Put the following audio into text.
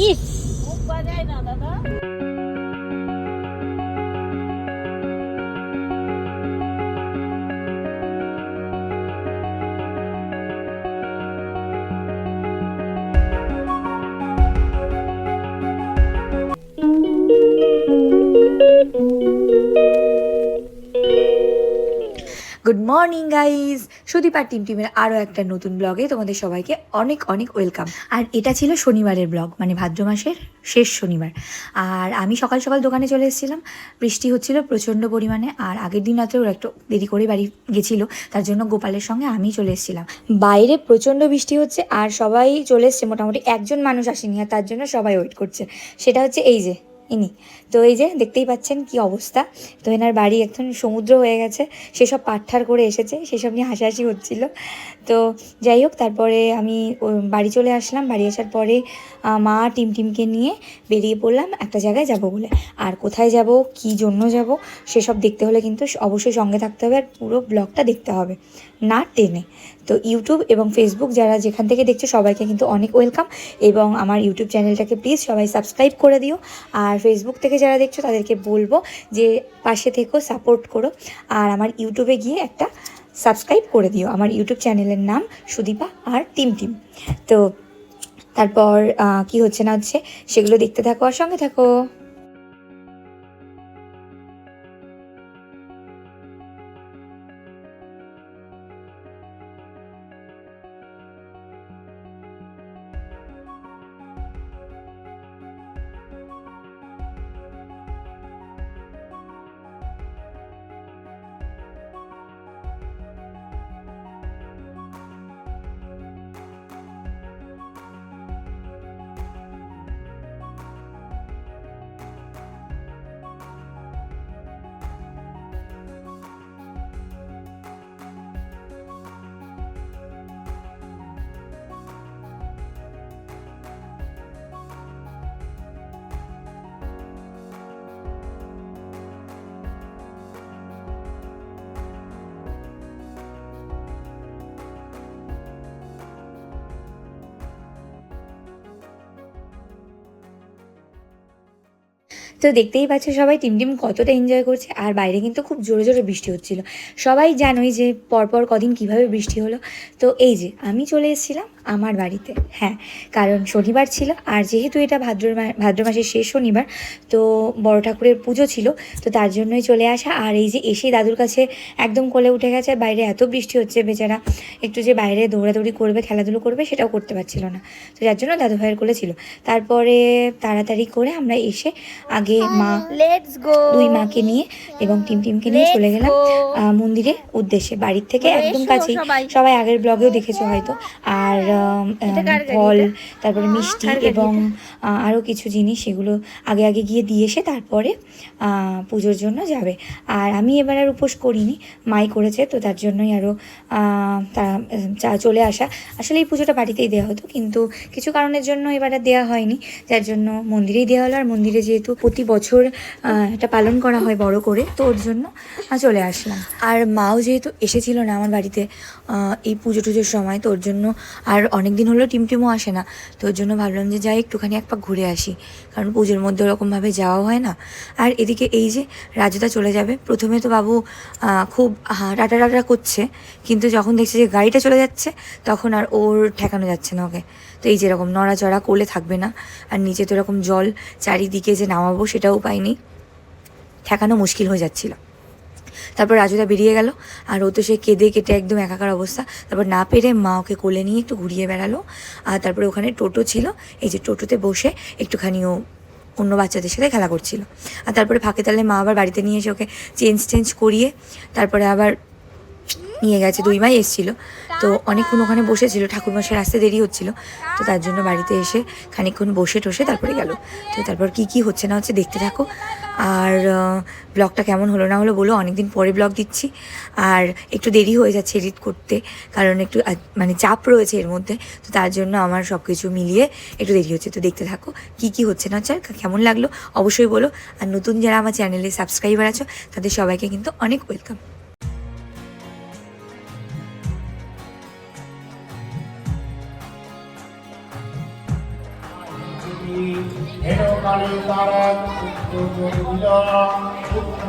ইস মুখ বাজায় না দাদা। গুড মর্নিং গাইজ, সুদীপ আর টিমের আরও একটা নতুন ব্লগে তোমাদের সবাইকে অনেক অনেক ওয়েলকাম। আর এটা ছিল শনিবারের ব্লগ, মানে ভাদ্র মাসের শেষ শনিবার। আর আমি সকাল সকাল দোকানে চলে এসেছিলাম, বৃষ্টি হচ্ছিল প্রচণ্ড পরিমাণে। আর আগের দিন রাত্রে ওরা একটু দেরি করে বাড়ি গেছিলো, তার জন্য গোপালের সঙ্গে আমি চলে এসেছিলাম। বাইরে প্রচণ্ড বৃষ্টি হচ্ছে আর সবাই চলে এসছে, মোটামুটি একজন মানুষ আসেনি, আর তার জন্য সবাই ওয়েট করছে। সেটা হচ্ছে এই যে ইনি। তো এই যে দেখতেই পাচ্ছেন কি অবস্থা। তো এনার বাড়ি একদম সমুদ্র হয়ে গেছে, সেসব পাটঠার করে এসেছে, সেসব নিয়ে হাসাহাসি হচ্ছিল। তো যাই হোক, তারপরে আমি বাড়ি চলে আসলাম। বাড়ি আসার পরে মা টিমকে নিয়ে বেরিয়ে পড়লাম একটা জায়গায় যাব বলে। আর কোথায় যাব, কী জন্য যাব, সেসব দেখতে হলে কিন্তু অবশ্যই সঙ্গে থাকতে হবে, আর পুরো ব্লগটা দেখতে হবে, না টেনে। তো ইউটিউব এবং ফেসবুক যারা যেখান থেকে দেখছো সবাইকে কিন্তু অনেক ওয়েলকাম, এবং আমার ইউটিউব চ্যানেলটাকে প্লিজ সবাই সাবস্ক্রাইব করে দিও। আর ফেসবুক থেকে যারা দেখছো তাদেরকে বলবো যে পাশে থেকেও সাপোর্ট করো, আর আমার ইউটিউবে গিয়ে একটা সাবস্ক্রাইব করে দিও। আমার ইউটিউব চ্যানেলের নাম সুদীপা আর টিম। তো তারপর কি হচ্ছে না হচ্ছে সেগুলো দেখতে থাকো আর সঙ্গে থাকো। তো দেখতেই পাচ্ছ সবাই টিম কতটা এনজয় করছে। আর বাইরে কিন্তু খুব জোরে জোরে বৃষ্টি হচ্ছিল। সবাই জানোই যে পরপর কদিন কিভাবে বৃষ্টি হলো। তো এই যে আমি চলে এসেছিলাম আমার বাড়িতে, হ্যাঁ, কারণ শনিবার ছিল, আর যেহেতু এটা ভাদ্র মাসের শেষ শনিবার, তো বড় ঠাকুরের পুজো ছিল, তো তার জন্যই চলে আসা। আর এই যে এসে দাদুর কাছে একদম কোলে উঠে গেছে। বাইরে এত বৃষ্টি হচ্ছে, বেচারা একটু যে বাইরে দৌড়াদৌড়ি করবে, খেলাধুলো করবে, সেটাও করতে পারছিল না। তো যার জন্য দাদু ভাইয়ের কোলে ছিল। তারপরে তাড়াতাড়ি করে আমরা এসে আগে মা লেটস গো দুই মাকে নিয়ে এবং টিমকে নিয়ে চলে গেলাম মন্দিরের উদ্দেশ্যে। বাড়ির থেকে একদম কাছেই, সবাই আগের ব্লগেও দেখেছো হয়তো। আর ফল, তারপরে মিষ্টি এবং আরও কিছু জিনিস, সেগুলো আগে আগে গিয়ে দিয়ে এসে তারপরে পুজোর জন্য যাবে। আর আমি এবার আর উপোস করিনি, মাই করেছে, তো তার জন্যই আরও চলে আসা। আসলে এই পুজোটা বাড়িতেই দেওয়া হতো, কিন্তু কিছু কারণের জন্য এবার আর দেওয়া হয়নি, যার জন্য মন্দিরেই দেওয়া হলো। আর মন্দিরে যেহেতু প্রতি বছর এটা পালন করা হয় বড় করে, তো ওর জন্য চলে আসলাম। আর মাও যেহেতু এসেছিল না আমার বাড়িতে এই পুজো টুজোর সময়, তো ওর জন্য, আর অনেক দিন হলো টিমও আসে না, তো ওর জন্য ভাবলাম যে যাই একটুখানি এক পাক ঘুরে আসি, কারণ পুজোর মধ্যে ওরকমভাবে যাওয়া হয় না। আর এদিকে এই যে রাজুদা চলে যাবে। প্রথমে তো বাবু খুব টাটা করছে, কিন্তু যখন দেখছে যে গাড়িটা চলে যাচ্ছে তখন আর ওর ঠেকানো যাচ্ছে না ওকে। তো এই যেরকম নড়াচড়া কোলে থাকবে না, আর নিচে তো এরকম জল চারিদিকে যে নামাবো সেটাও পাইনি, ঠেকানো মুশকিল হয়ে যাচ্ছিল। তারপর রাজুদা বেরিয়ে গেল, আর ও তো সে কেঁদে কেটে একদম একাকার অবস্থা। তারপর না পেরে মা ওকে কোলে নিয়ে একটু ঘুরিয়ে বেড়ালো। আর তারপরে ওখানে টোটো ছিল, এই যে টোটোতে বসে একটুখানি ও অন্য বাচ্চাদের সাথে খেলা করছিল। আর তারপরে ফাঁকে তালে মা আবার বাড়িতে নিয়ে এসে ওকে চেঞ্জ করিয়ে তারপরে আবার নিয়ে গেছে। দুই মাই এসেছিলো, তো অনেকক্ষণ ওখানে বসেছিল, ঠাকুরমশাই আসতে দেরি হচ্ছিল, তো তার জন্য বাড়িতে এসে খানিকক্ষণ বসে টসে তারপরে গেল। তো তারপর কি হচ্ছে না হচ্ছে দেখতে থাকো। আর ব্লগটা কেমন হলো না হলো বলো, অনেকদিন পরে ব্লগ দিচ্ছি, আর একটু দেরি হয়ে যাচ্ছে এডিট করতে, কারণ একটু মানে চাপ রয়েছে এর মধ্যে, তো তার জন্য আমার সব কিছু মিলিয়ে একটু দেরি হচ্ছে। তো দেখতে থাকো কি হচ্ছে না হচ্ছে, আর কেমন লাগলো অবশ্যই বলো। আর নতুন যারা আমার চ্যানেলে সাবস্ক্রাইবার আছো তাদের সবাইকে কিন্তু অনেক ওয়েলকাম। হেন কালে তারা পুত্র জন্মিলা পুত্র